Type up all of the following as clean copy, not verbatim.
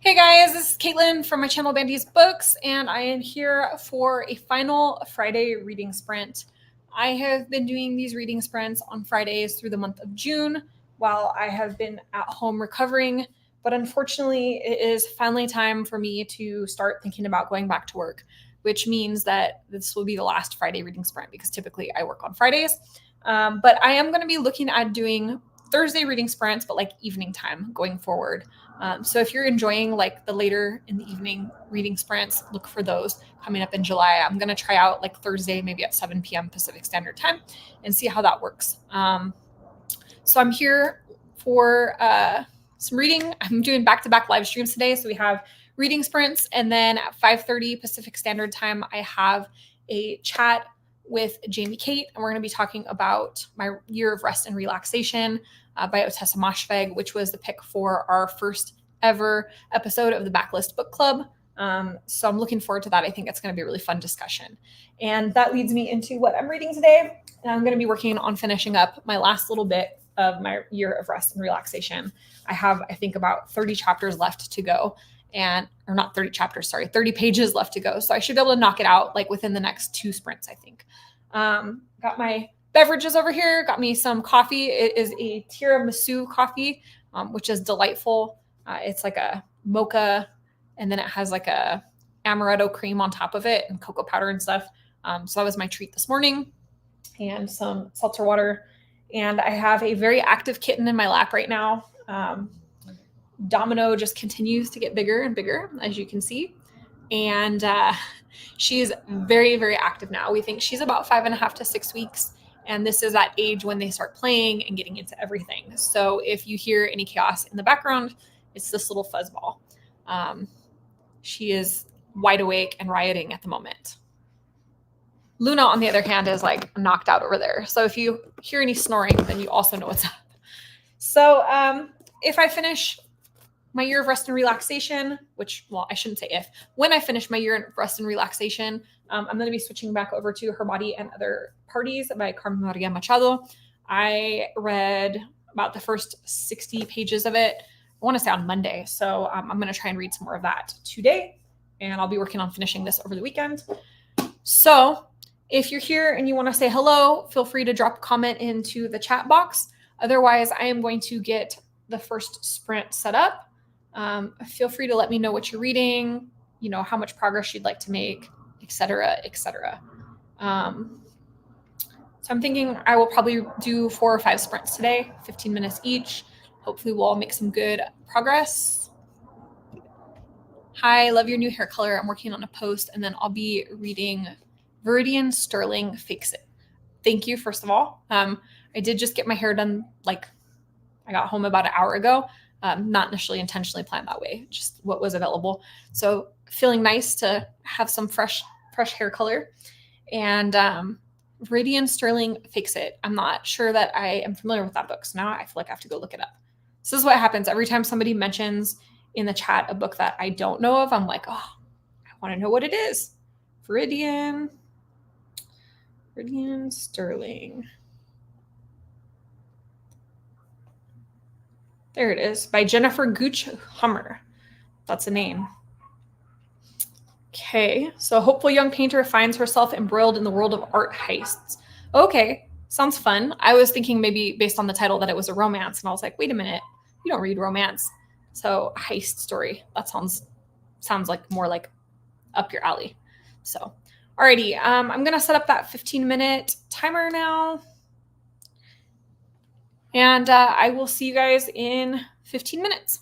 Hey guys, this is Caitlin from my channel Bandy's Books, and I am here for a final Friday reading sprint. I have been doing these reading sprints on Fridays through the month of June while I have been at home recovering, but unfortunately it is finally time for me to start thinking about going back to work, which means that this will be the last Friday reading sprint because typically I work on Fridays. But I am going to be looking at doing Thursday reading sprints, but like evening time going forward. So if you're enjoying like the later in the evening reading sprints, look for those coming up in July. I'm going to try out like Thursday, maybe at 7 p.m. Pacific Standard Time and see how that works. So I'm here for some reading. I'm doing back-to-back live streams today. So we have reading sprints, and then at 5:30 Pacific Standard Time, I have a chat with Jamie Kate, and we're going to be talking about My Year of Rest and Relaxation by Ottessa Moshfegh, which was the pick for our first ever episode of the Backlist Book Club. So I'm looking forward to that. I think it's going to be a really fun discussion. And that leads me into what I'm reading today. And I'm going to be working on finishing up my last little bit of My Year of Rest and Relaxation. I have, I think, about 30 chapters left to go. Or not 30 chapters, sorry, 30 pages left to go. So I should be able to knock it out like within the next 2 sprints, I think. Got my beverages over here, got me some coffee. It is a tiramisu coffee, which is delightful. It's like a mocha, and then it has like a amaretto cream on top of it and cocoa powder and stuff. So that was my treat this morning, and some seltzer water. And I have a very active kitten in my lap right now. Domino just continues to get bigger and bigger, as you can see. And she's very, very active now. We think she's about 5.5 to 6 weeks. And this is that age when they start playing and getting into everything. So if you hear any chaos in the background, it's this little fuzzball. She is wide awake and rioting at the moment. Luna, on the other hand, is like knocked out over there. So if you hear any snoring, then you also know what's up. So if I finish my Year of Rest and Relaxation, which, well, I shouldn't say if, when I finish my Year of Rest and Relaxation, I'm going to be switching back over to Her Body and Other Parties by Carmen Maria Machado. I read about the first 60 pages of it, I want to say on Monday. So I'm going to try and read some more of that today, and I'll be working on finishing this over the weekend. So if you're here and you want to say hello, feel free to drop a comment into the chat box. Otherwise, I am going to get the first sprint set up. Feel free to let me know what you're reading, you know, how much progress you'd like to make, etc., etc. So I'm thinking I will probably do 4 or 5 sprints today, 15 minutes each. Hopefully we'll all make some good progress. Hi, love your new hair color. I'm working on a post, and then I'll be reading Viridian Sterling Fakes It. Thank you, first of all. I did just get my hair done, like I got home about an hour ago. Not initially intentionally planned that way, just what was available. So feeling nice to have some fresh hair color. And Viridian Sterling Fakes It. I'm not sure that I am familiar with that book, so now I feel like I have to go look it up. This is what happens every time somebody mentions in the chat a book that I don't know of. I'm like, oh, I want to know what it is. Viridian Sterling. There it is, by Jennifer Gooch Hummer. That's a name. Okay, so a hopeful young painter finds herself embroiled in the world of art heists. Okay, sounds fun. I was thinking maybe based on the title that it was a romance, and I was like, wait a minute, you don't read romance. So heist story, that sounds like more like up your alley. So, alrighty, I'm gonna set up that 15-minute timer now. And I will see you guys in 15 minutes.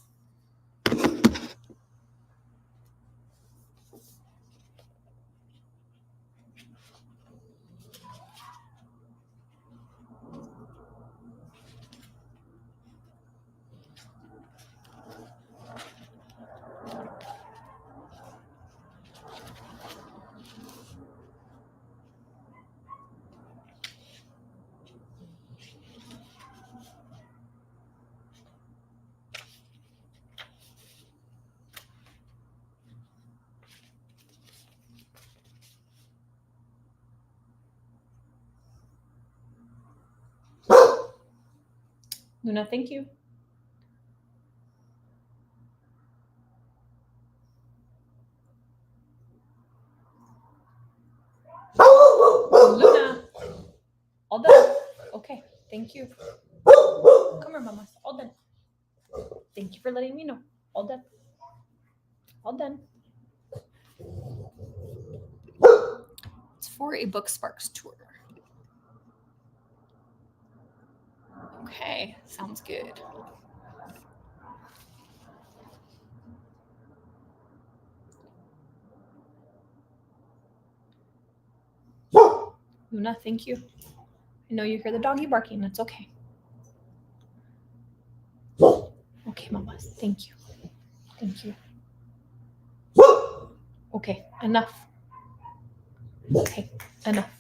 Luna, thank you. Thank you. Come here, Mama. All done. Thank you for letting me know. All done. All done. It's for a Book Sparks tour. Okay, sounds good. Luna, thank you. I know you hear the doggy barking. That's okay. Okay, Mama. Thank you. Thank you. Okay, enough. Okay, enough.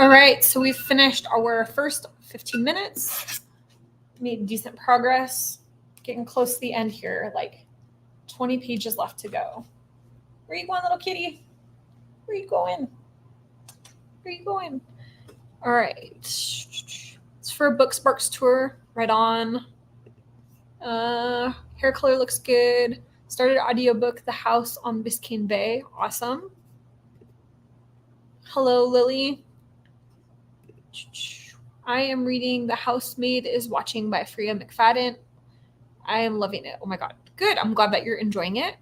All right, so we've finished our first 15 minutes. Made decent progress. Getting close to the end here, like 20 pages left to go. Where you going, little kitty? Where you going? Where you going? All right. It's for a Book Sparks tour. Right on. Hair color looks good. Started audiobook The House on Biscayne Bay. Awesome. Hello, Lily. I am reading The Housemaid is Watching by Freya McFadden. I am loving it. Oh my God. Good. I'm glad that you're enjoying it.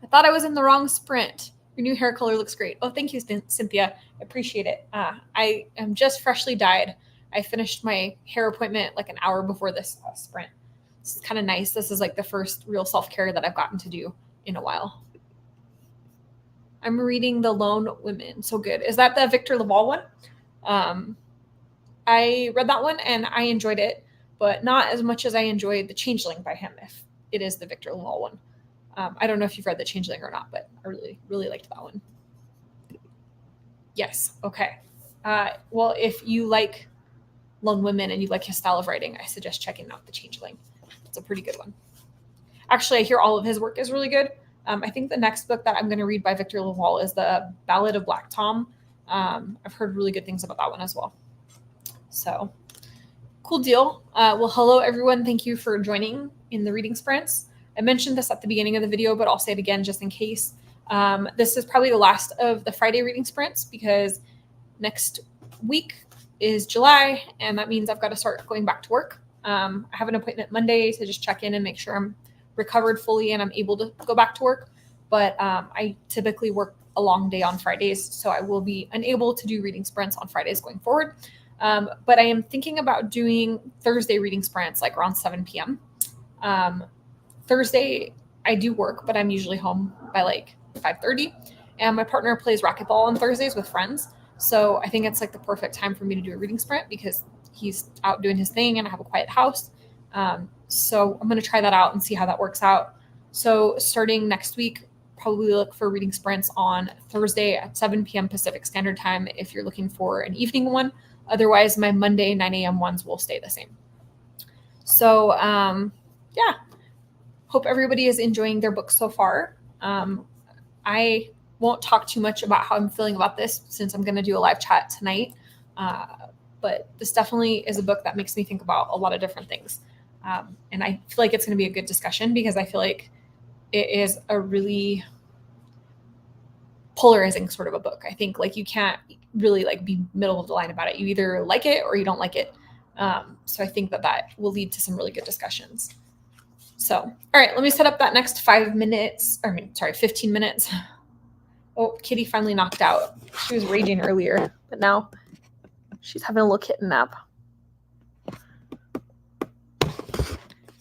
I thought I was in the wrong sprint. Your new hair color looks great. Oh, thank you, Cynthia. I appreciate it. I am just freshly dyed. I finished my hair appointment like an hour before this sprint. It's kind of nice. This is like the first real self-care that I've gotten to do in a while. I'm reading The Lone Women. So good. Is that the Victor Laval one? I read that one and I enjoyed it, but not as much as I enjoyed The Changeling by him, if it is the Victor Laval one. I don't know if you've read The Changeling or not, but I really, really liked that one. Yes. Okay. Well, if you like Lone Women and you like his style of writing, I suggest checking out The Changeling. It's a pretty good one. Actually, I hear all of his work is really good. I think the next book that I'm going to read by Victor Laval is The Ballad of Black Tom. I've heard really good things about that one as well. So cool deal. Well, hello, everyone. Thank you for joining in the reading sprints. I mentioned this at the beginning of the video, but I'll say it again just in case. This is probably the last of the Friday reading sprints because next week is July, and that means I've got to start going back to work. I have an appointment Monday to just check in and make sure I'm recovered fully and I'm able to go back to work. But I typically work a long day on Fridays, so I will be unable to do reading sprints on Fridays going forward. But I am thinking about doing Thursday reading sprints like around 7 p.m. Thursday, I do work, but I'm usually home by like 5:30. And my partner plays racquetball on Thursdays with friends. So I think it's like the perfect time for me to do a reading sprint because he's out doing his thing and I have a quiet house. So I'm going to try that out and see how that works out. So starting next week, probably look for reading sprints on Thursday at 7 p.m. Pacific Standard Time if you're looking for an evening one. Otherwise, my Monday 9 a.m. ones will stay the same. So yeah, hope everybody is enjoying their books so far. I won't talk too much about how I'm feeling about this since I'm going to do a live chat tonight. But this definitely is a book that makes me think about a lot of different things. And I feel like it's going to be a good discussion because I feel like it is a really polarizing sort of a book. I think like you can't really like be middle of the line about it. You either like it or you don't like it. So I think that will lead to some really good discussions. So, all right, let me set up that next 15 minutes. Oh, Kitty finally knocked out. She was raging earlier, but now she's having a little kitten nap.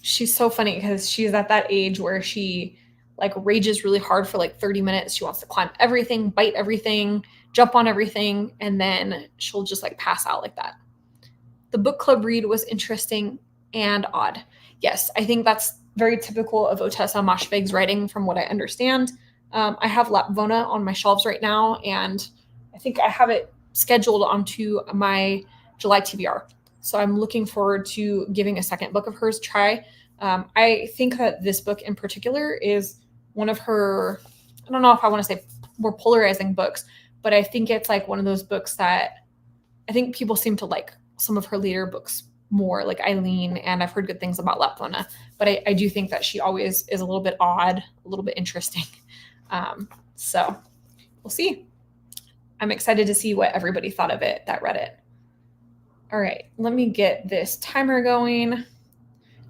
She's so funny because she's at that age where she like rages really hard for like 30 minutes. She wants to climb everything, bite everything, jump on everything, and then she'll just like pass out like that. The book club read was interesting and odd. Yes, I think that's very typical of Ottessa Moshfegh's writing from what I understand. I have Lapvona on my shelves right now, and I think I have it scheduled onto my July TBR. So I'm looking forward to giving a second book of hers a try. I think that this book in particular is one of her, I don't know if I want to say more polarizing books, but I think it's like one of those books that I think people seem to like some of her later books more, like Eileen, and I've heard good things about Lapvona, but I do think that she always is a little bit odd, a little bit interesting. So we'll see. I'm excited to see what everybody thought of it that read it. All right, let me get this timer going. All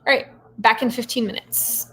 right, back in 15 minutes.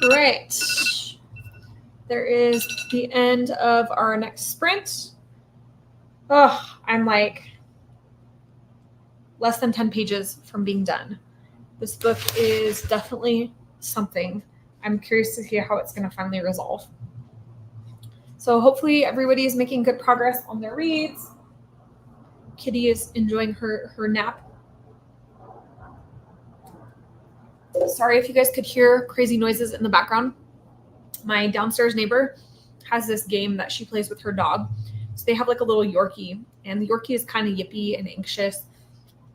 All right. There is the end of our next sprint. Oh, I'm like less than 10 pages from being done. This book is definitely something. I'm curious to see how it's going to finally resolve. So hopefully everybody is making good progress on their reads. Kitty is enjoying her nap. Sorry if you guys could hear crazy noises in the background. My downstairs neighbor has this game that she plays with her dog. So they have like a little Yorkie, and the Yorkie is kind of yippy and anxious,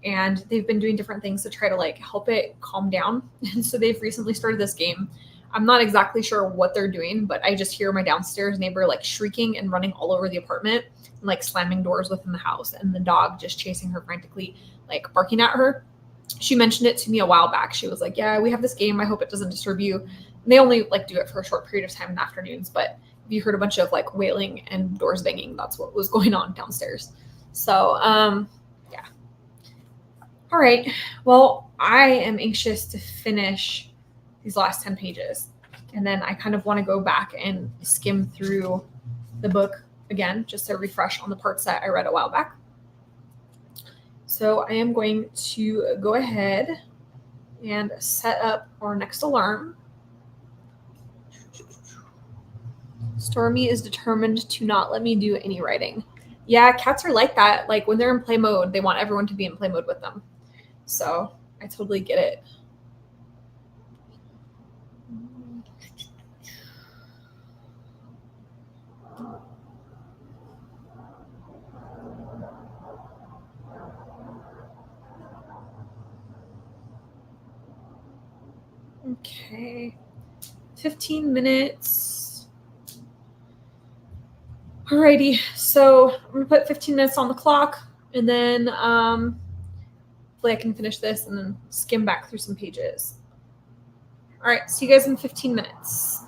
and they've been doing different things to try to like help it calm down. And so they've recently started this game. I'm not exactly sure what they're doing, but I just hear my downstairs neighbor like shrieking and running all over the apartment and like slamming doors within the house, and the dog just chasing her frantically, like barking at her. She mentioned it to me a while back. She was like, yeah, we have this game. I hope it doesn't disturb you. And they only like do it for a short period of time in the afternoons, but if you heard a bunch of like wailing and doors banging, that's what was going on downstairs. So, yeah. All right. Well, I am anxious to finish these last 10 pages. And then I kind of want to go back and skim through the book again, just to refresh on the parts that I read a while back. So I am going to go ahead and set up our next alarm. Stormy is determined to not let me do any writing. Yeah, cats are like that. Like when they're in play mode, they want everyone to be in play mode with them. So I totally get it. Okay. 15 minutes. Alrighty. So I'm gonna put 15 minutes on the clock, and then hopefully I can finish this and then skim back through some pages. All right, see you guys in 15 minutes.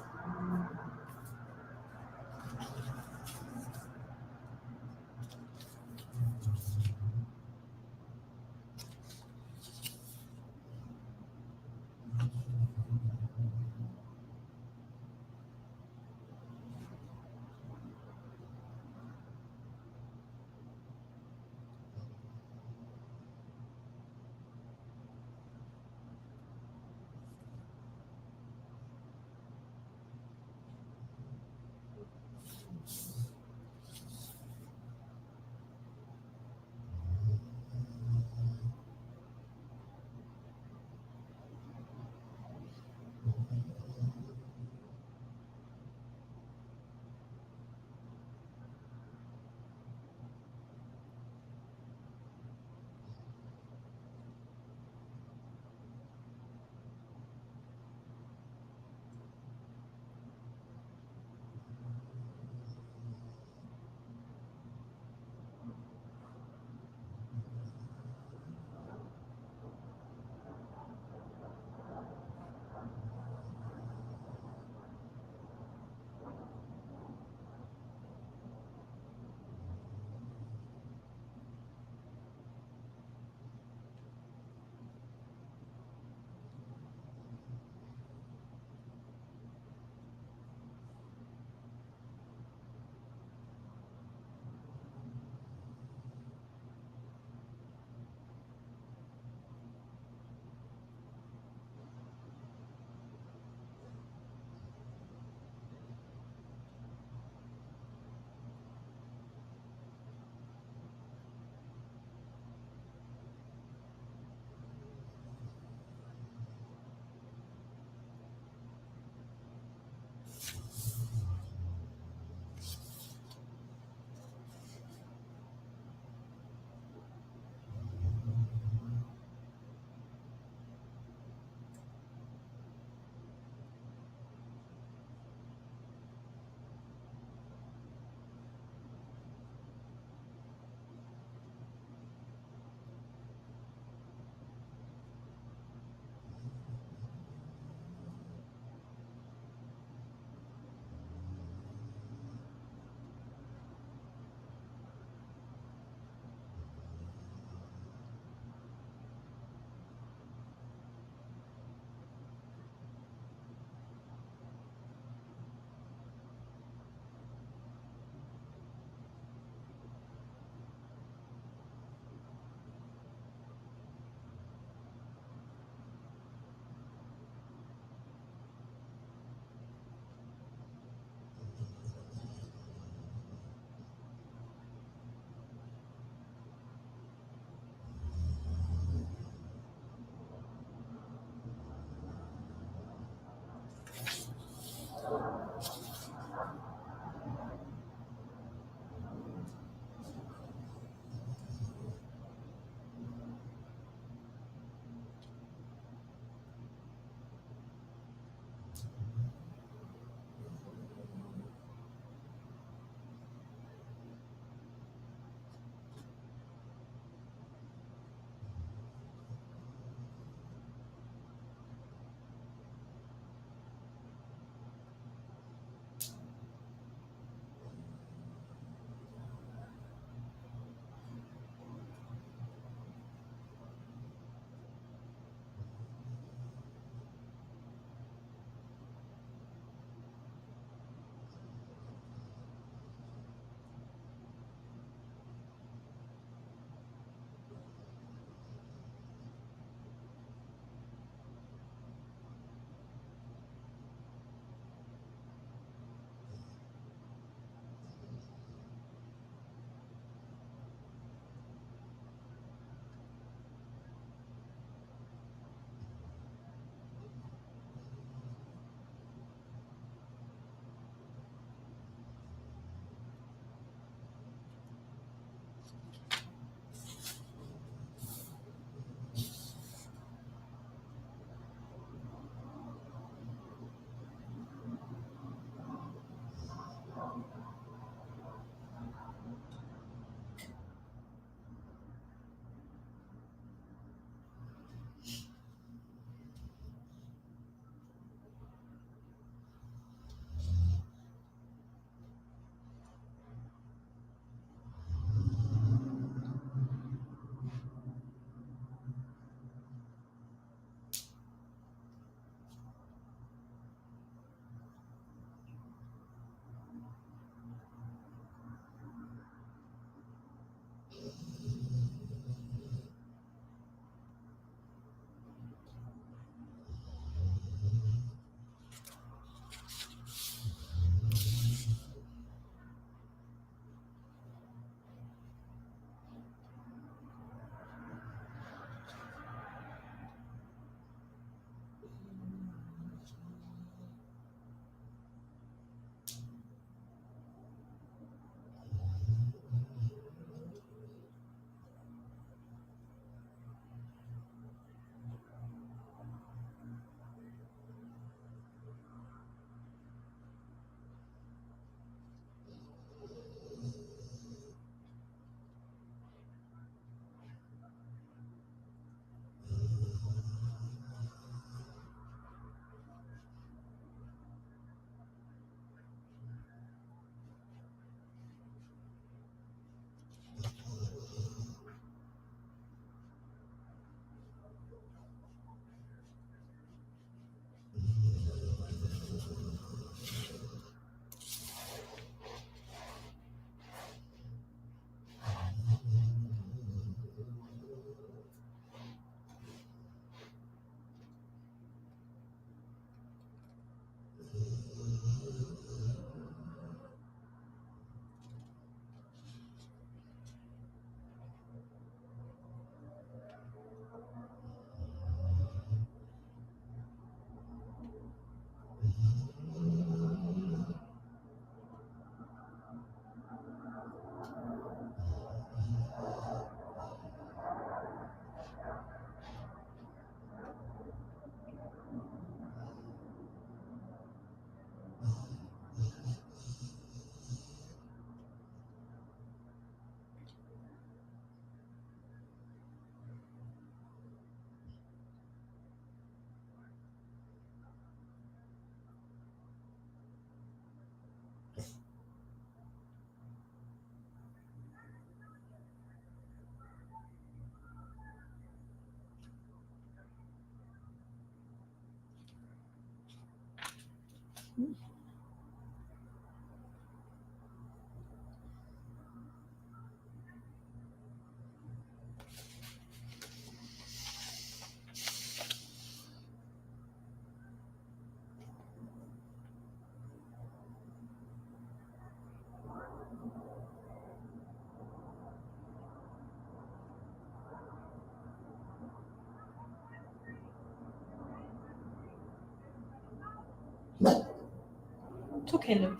It's okay, Lou.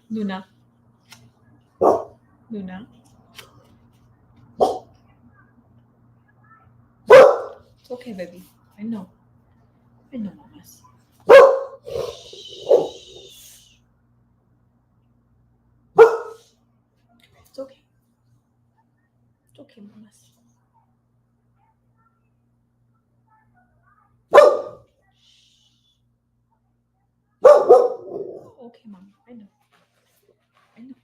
Luna. Luna. It's okay, baby. I know. I know, mamas. It's okay. It's okay, mamas. Okay, mom. I know. I know.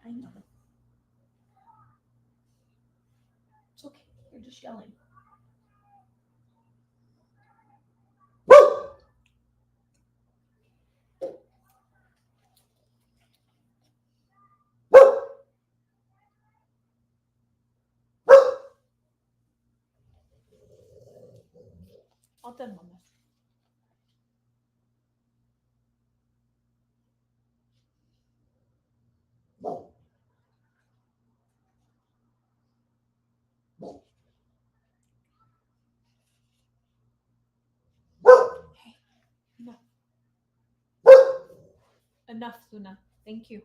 I know. It's okay. You're just yelling. All done, mamas. Hey, enough. Enough, Luna. Thank you.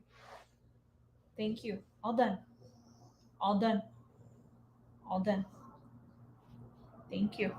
Thank you. All done. All done. All done. Thank you.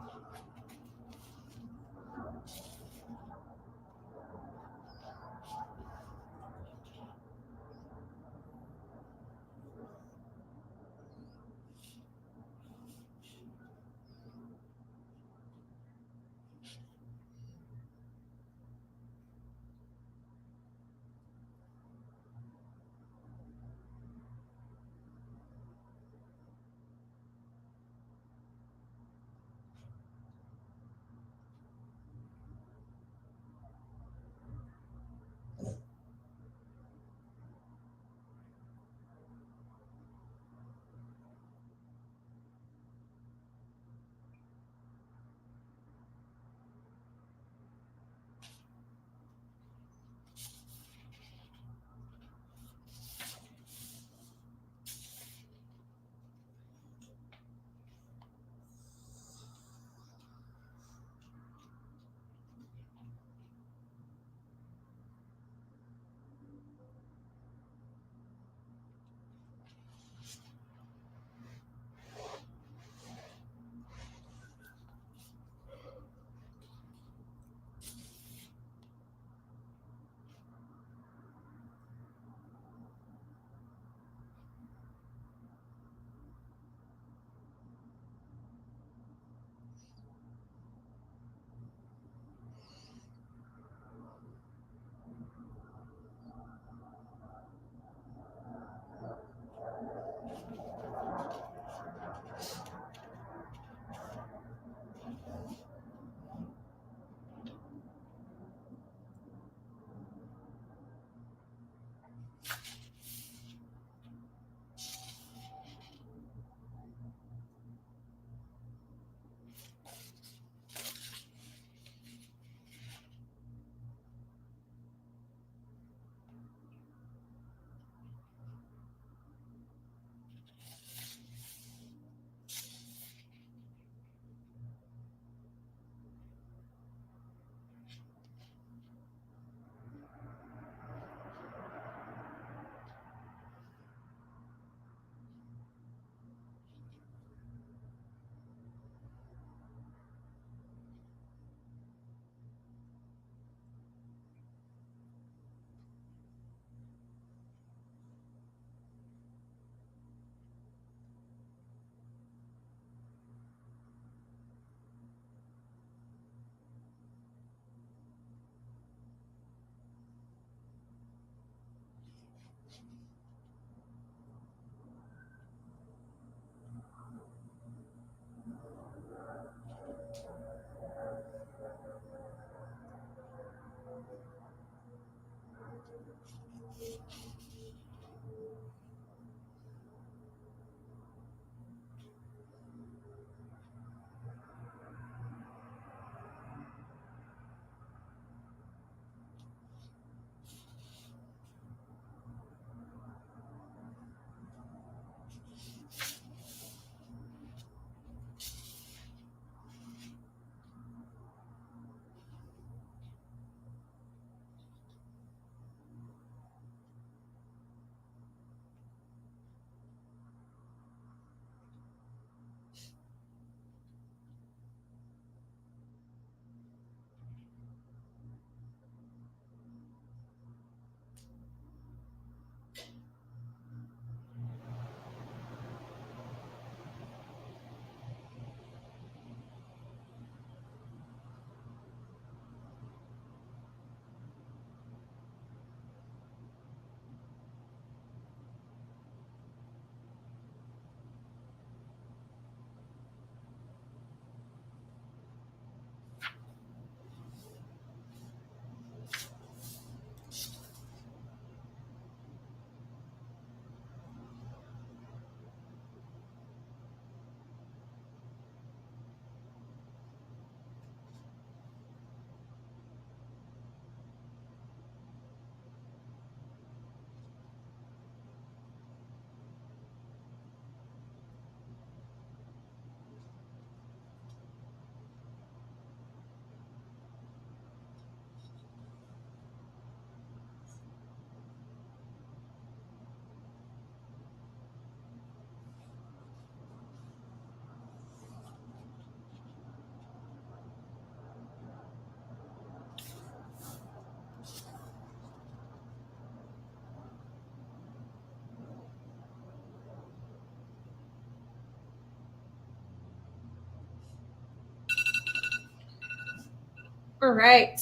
All right.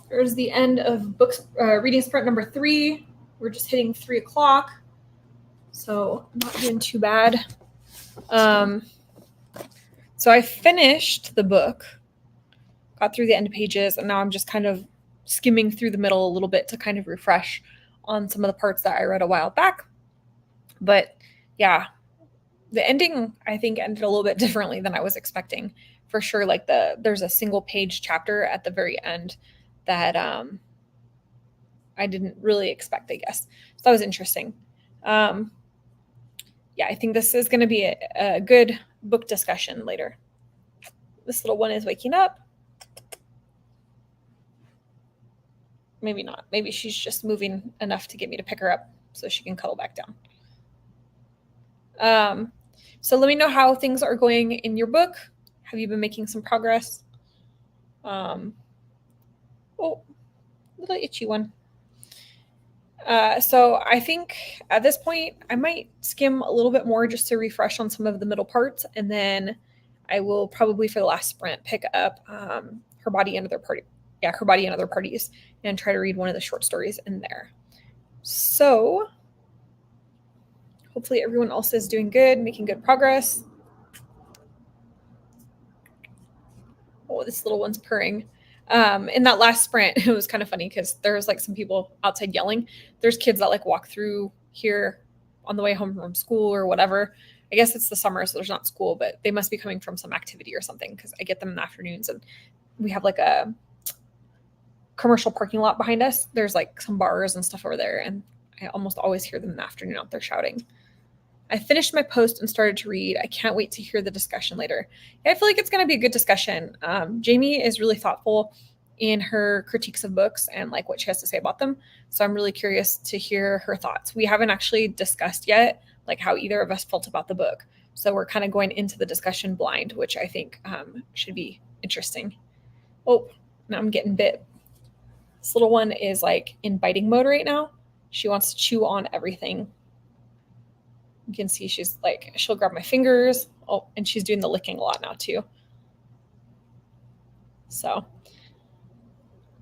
There's the end of books reading sprint number 3. We're just hitting 3 o'clock, so I'm not doing too bad. So I finished the book, got through the end pages, and now I'm just kind of skimming through the middle a little bit to kind of refresh on some of the parts that I read a while back. But yeah, the ending I think ended a little bit differently than I was expecting. For sure, like there's a single page chapter at the very end that I didn't really expect, I guess. So that was interesting. Yeah, I think this is going to be a good book discussion later. This little one is waking up. Maybe not. Maybe she's just moving enough to get me to pick her up so she can cuddle back down. So let me know how things are going in your book. Have you been making some progress? Oh, little itchy one. So I think at this point I might skim a little bit more just to refresh on some of the middle parts, and then I will probably for the last sprint pick up Her Body and Other Party. Yeah, Her Body and Other Parties, and try to read one of the short stories in there. So hopefully everyone else is doing good, making good progress. Oh, this little one's purring. In that last sprint, it was kind of funny because there was like some people outside yelling. There's kids that like walk through here on the way home from school or whatever. I guess it's the summer, so there's not school, but they must be coming from some activity or something because I get them in the afternoons, and we have like a commercial parking lot behind us. There's like some bars and stuff over there, and I almost always hear them in the afternoon out there shouting. I finished my post and started to read. I can't wait to hear the discussion later. I feel like it's going to be a good discussion. Jamie is really thoughtful in her critiques of books and like what she has to say about them. So I'm really curious to hear her thoughts. We haven't actually discussed yet like how either of us felt about the book. So we're kind of going into the discussion blind, which I think should be interesting. Oh, now I'm getting bit. This little one is like in biting mode right now. She wants to chew on everything. You can see she's like, she'll grab my fingers. Oh, and she's doing the licking a lot now too. So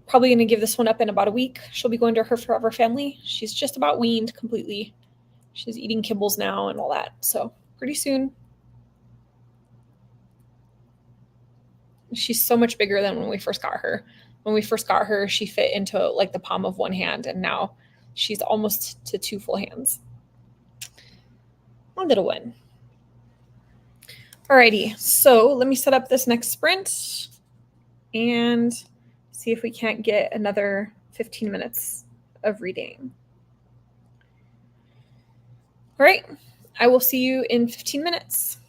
probably going to give this one up in about a week. She'll be going to her forever family. She's just about weaned completely. She's eating kibbles now and all that. So pretty soon. She's so much bigger than when we first got her. When we first got her, she fit into like the palm of one hand, and now she's almost to 2 full hands. A little one. Alrighty, so let me set up this next sprint and see if we can't get another 15 minutes of reading. All right, I will see you in 15 minutes.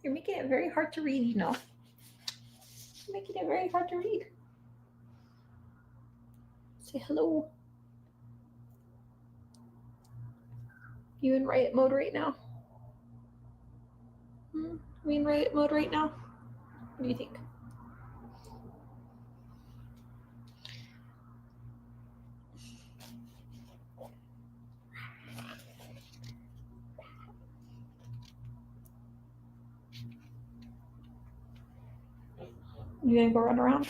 You're making it very hard to read, you know. You're making it very hard to read. Say hello. You in riot mode right now? Are we in riot mode right now? What do you think? You gonna go run around?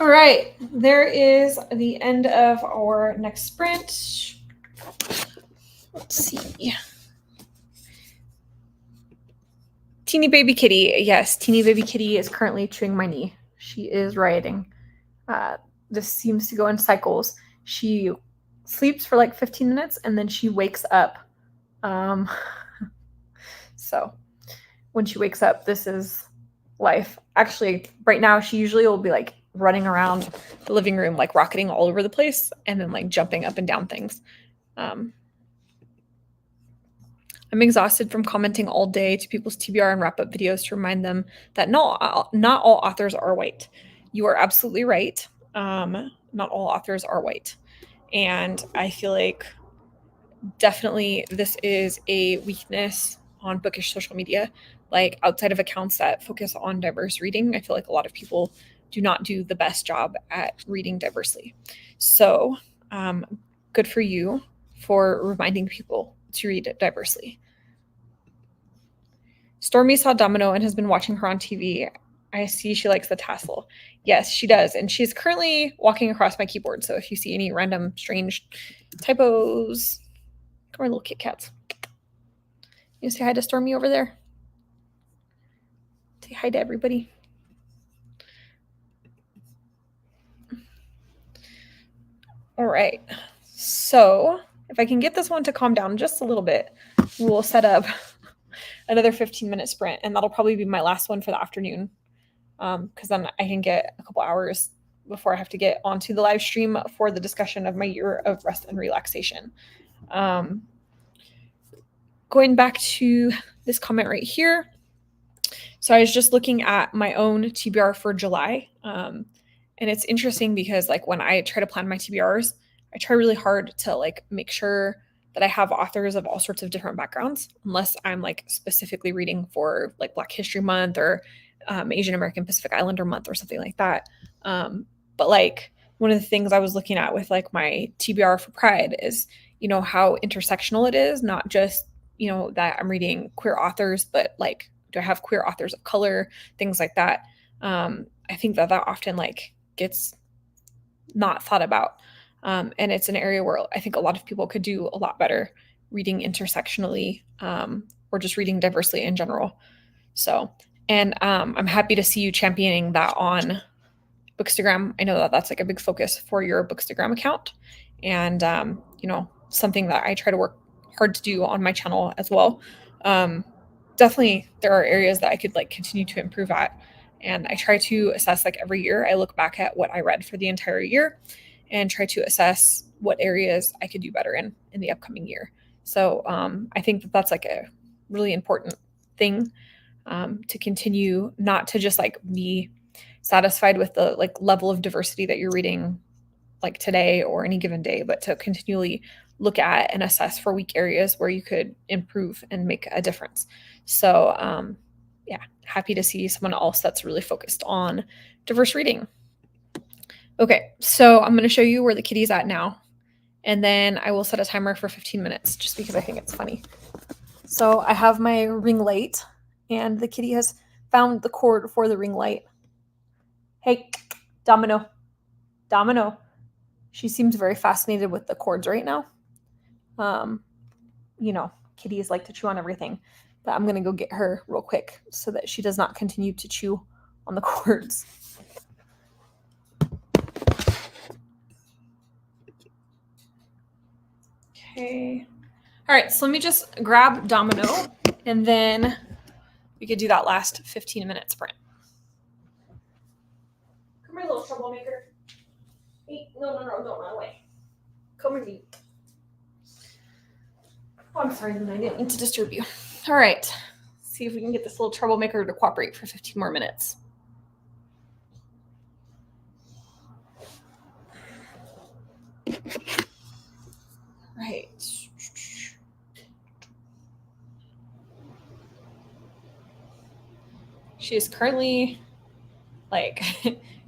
All right, there is the end of our next sprint. Let's see. Teeny baby kitty. Yes, teeny baby kitty is currently chewing my knee. She is rioting. This seems to go in cycles. She sleeps for like 15 minutes and then she wakes up. So when she wakes up, this is life. Actually, right now, she usually will be like running around the living room, like rocketing all over the place and then like jumping up and down things. I'm exhausted from commenting all day to people's TBR and wrap-up videos to remind them that not all authors are white. You are absolutely right. Not all authors are white. And I feel like definitely this is a weakness on bookish social media. Like outside of accounts that focus on diverse reading, I feel like a lot of people do not do the best job at reading diversely. So good for you for reminding people to read diversely. Stormy saw Domino and has been watching her on TV. I see she likes the tassel. Yes, she does. And she's currently walking across my keyboard. So if you see any random strange typos, come here, little Kit Kats. You say hi to Stormy over there? Say hi to everybody. All right. So if I can get this one to calm down just a little bit, we'll set up another 15-minute sprint. And that'll probably be my last one for the afternoon. Because then I can get a couple hours before I have to get onto the live stream for the discussion of my year of rest and relaxation. Going back to this comment right here. So I was just looking at my own TBR for July. And it's interesting because like when I try to plan my TBRs, I try really hard to like make sure that I have authors of all sorts of different backgrounds, unless I'm like specifically reading for like Black History Month or Asian American Pacific Islander Month or something like that. But like one of the things I was looking at with like my TBR for Pride is, you know, how intersectional it is, not just, you know, that I'm reading queer authors, but like, do I have queer authors of color, things like that. I think that often like gets not thought about. And it's an area where I think a lot of people could do a lot better reading intersectionally or just reading diversely in general. So, and I'm happy to see you championing that on Bookstagram. I know that that's like a big focus for your Bookstagram account and, you know, something that I try to work hard to do on my channel as well. Definitely there are areas that I could like continue to improve at. And I try to assess like every year, I look back at what I read for the entire year and try to assess what areas I could do better in the upcoming year. So I think that that's like a really important thing to continue, not to just like be satisfied with the like level of diversity that you're reading like today or any given day, but to continually look at and assess for weak areas where you could improve and make a difference. So, yeah, happy to see someone else that's really focused on diverse reading. Okay, so I'm going to show you where the kitty's at now, and then I will set a timer for 15 minutes just because I think it's funny. So I have my ring light, and the kitty has found the cord for the ring light. Hey, Domino. Domino. She seems very fascinated with the cords right now. You know, kitties like to chew on everything, but I'm going to go get her real quick so that she does not continue to chew on the cords. Okay. All right, so let me just grab Domino, and then we could do that last 15-minute sprint. Come here, little troublemaker. Hey, no, don't run away. Come with me. Oh, I'm sorry, I didn't mean to disturb you. All right, see if we can get this little troublemaker to cooperate for 15 more minutes. Right. She is currently like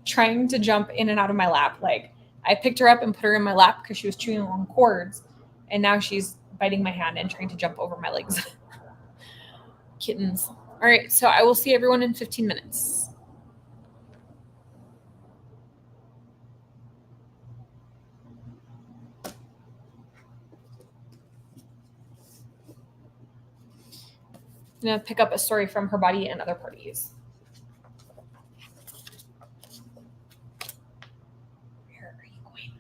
trying to jump in and out of my lap. Like I picked her up and put her in my lap because she was chewing on cords, and now she's biting my hand and trying to jump over my legs. Kittens. All right, so I will see everyone in 15 minutes. I'm going to pick up a story from Her Body and Other Parties. Where are you going?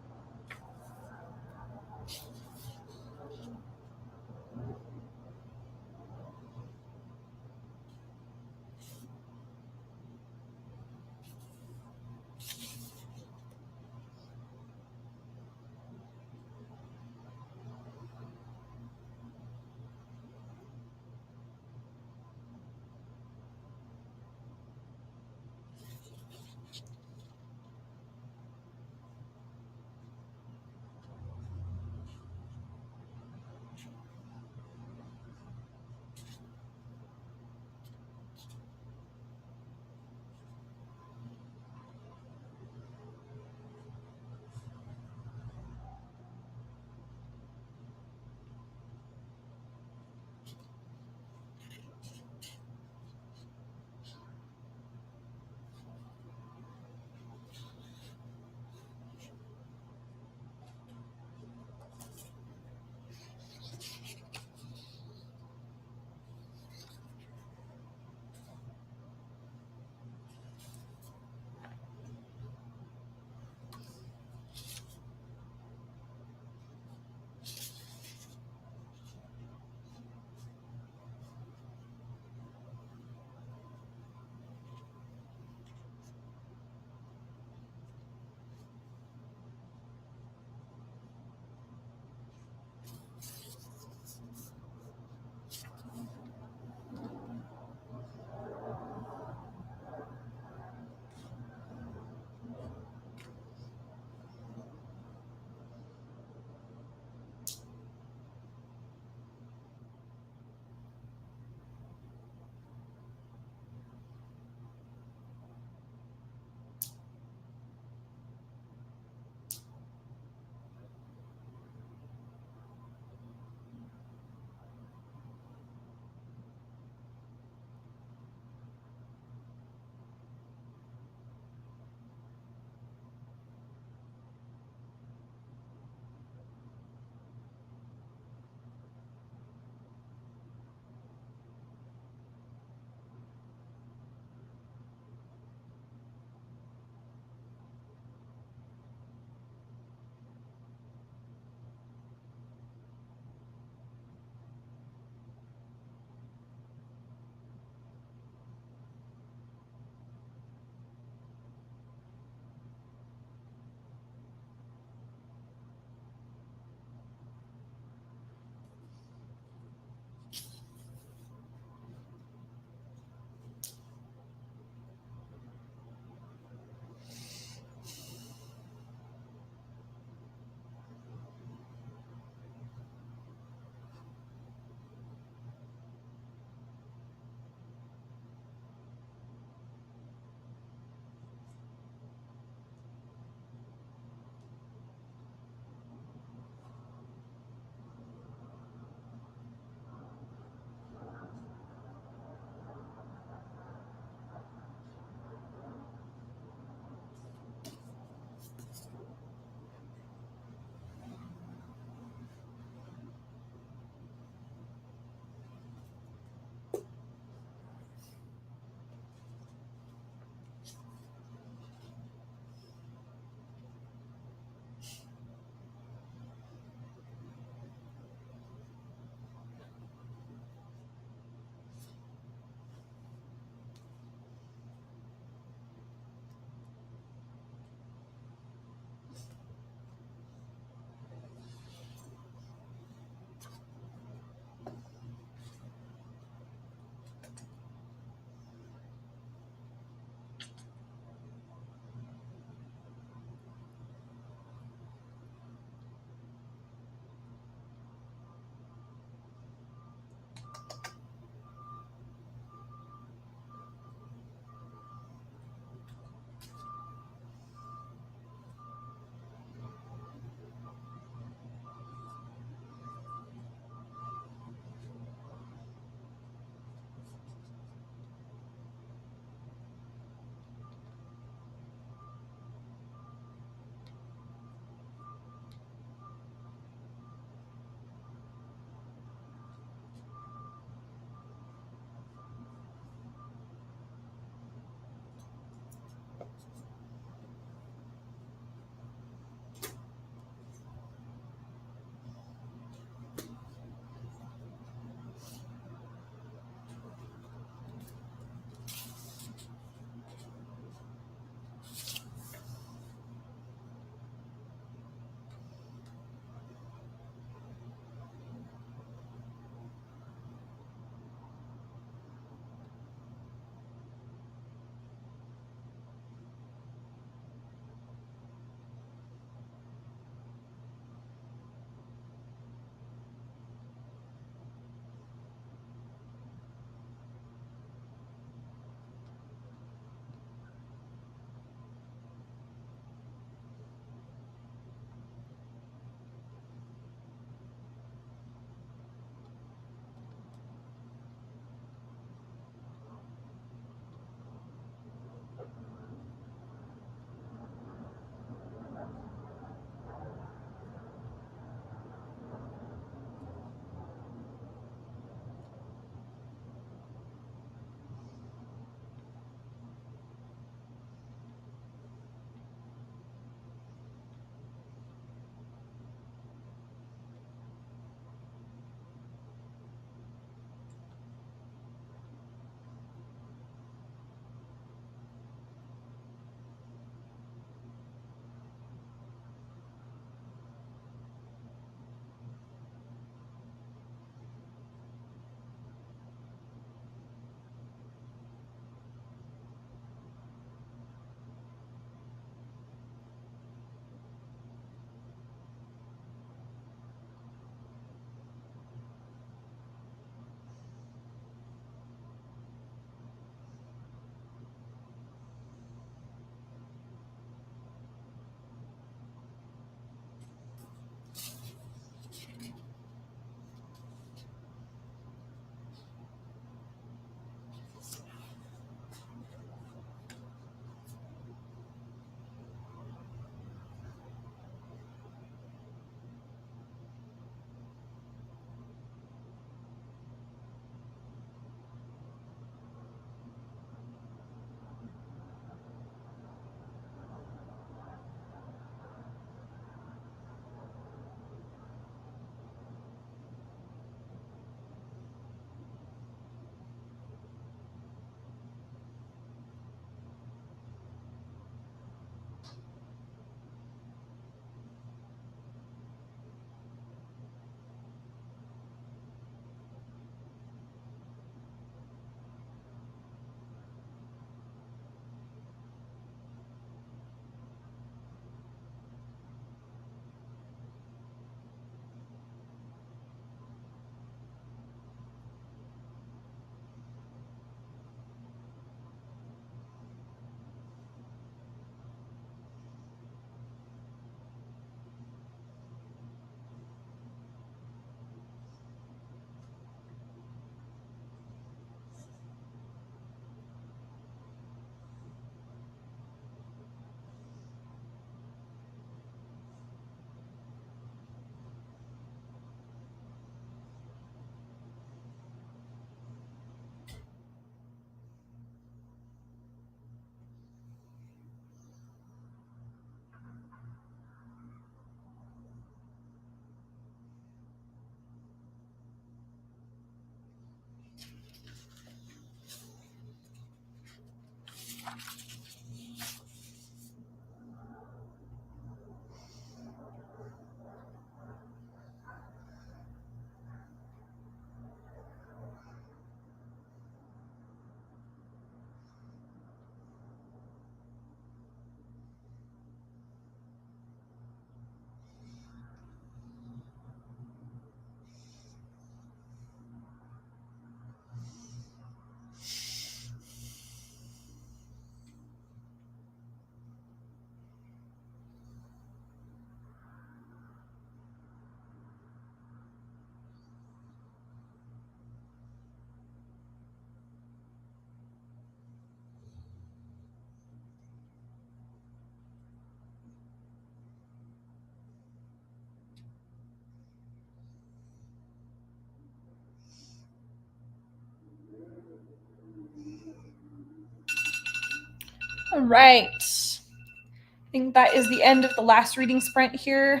All right. I think that is the end of the last reading sprint here.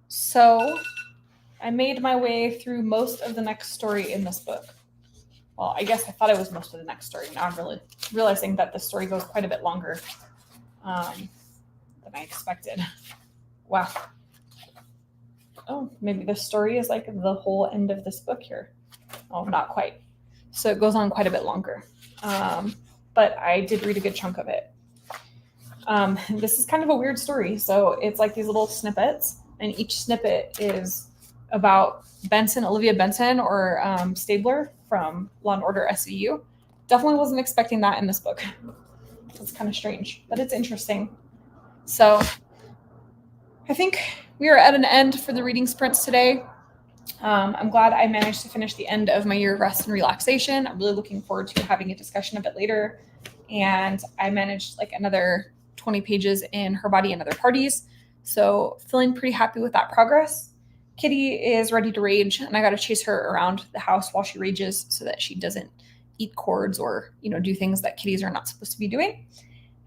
So I made my way through most of the next story in this book. Well, I guess I thought it was most of the next story. Now I'm really realizing that the story goes quite a bit longer than I expected. Wow. Oh, maybe this story is like the whole end of this book here. Oh, not quite. So it goes on quite a bit longer. But I did read a good chunk of it. This is kind of a weird story. So it's like these little snippets, and each snippet is about Olivia Benson, or Stabler from Law & Order SVU. Definitely wasn't expecting that in this book. It's kind of strange, but it's interesting. So I think we are at an end for the reading sprints today. I'm glad I managed to finish the end of my year of rest and relaxation. I'm really looking forward to having a discussion a bit later. And I managed like another 20 pages in Her Body and Other Parties. So feeling pretty happy with that progress. Kitty is ready to rage, and I got to chase her around the house while she rages so that she doesn't eat cords or, do things that kitties are not supposed to be doing.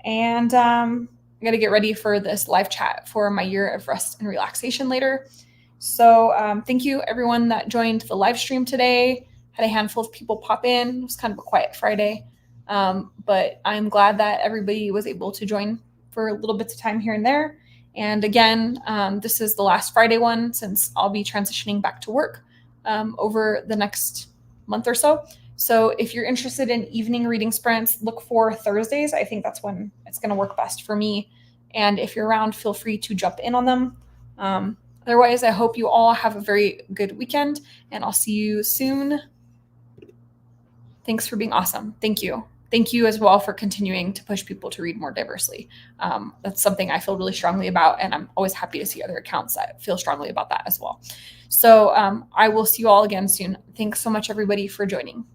And I got to get ready for this live chat for my year of rest and relaxation later. So thank you everyone that joined the live stream today. Had a handful of people pop in. It was kind of a quiet Friday, but I'm glad that everybody was able to join for little bits of time here and there. And again, this is the last Friday one, since I'll be transitioning back to work over the next month or so. So if you're interested in evening reading sprints, look for Thursdays. I think that's when it's going to work best for me. And if you're around, feel free to jump in on them. Otherwise, I hope you all have a very good weekend, and I'll see you soon. Thanks for being awesome. Thank you. Thank you as well for continuing to push people to read more diversely. That's something I feel really strongly about, and I'm always happy to see other accounts that feel strongly about that as well. So I will see you all again soon. Thanks so much, everybody, for joining.